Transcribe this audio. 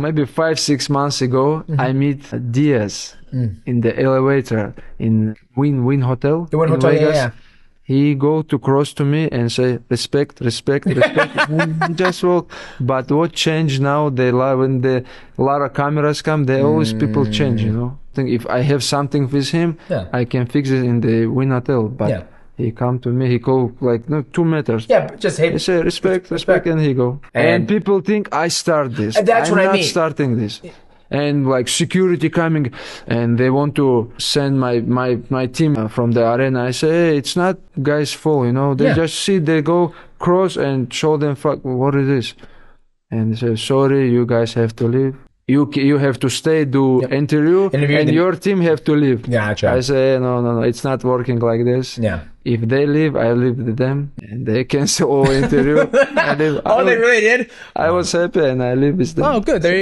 Maybe 5-6 months ago, I meet Diaz in the elevator in Win Hotel. The Win in Hotel, Vegas. yeah. He go to cross to me and say respect. He just walk. But what changed now? When the lot of cameras come, they always people change. You know. I think if I have something with him, I can fix it in the Win Hotel. But he come to me. He go like 2 meters. Yeah, just hey. He say respect, and he go. And people think I start this. And that's I'm what I not mean. starting this. And like security coming, and they want to send my team from the arena. I say, hey, it's not guys' fault, you know. They just see, they go cross and show them, fuck, what is this? And they say, sorry, you guys have to leave. You have to stay, do interview, and your team have to leave. Gotcha. I say, no, it's not working like this. Yeah. If they leave, I leave with them, and they cancel all interview. I leave. Oh, they really did? I was happy, and I leave with them. Oh, good. There you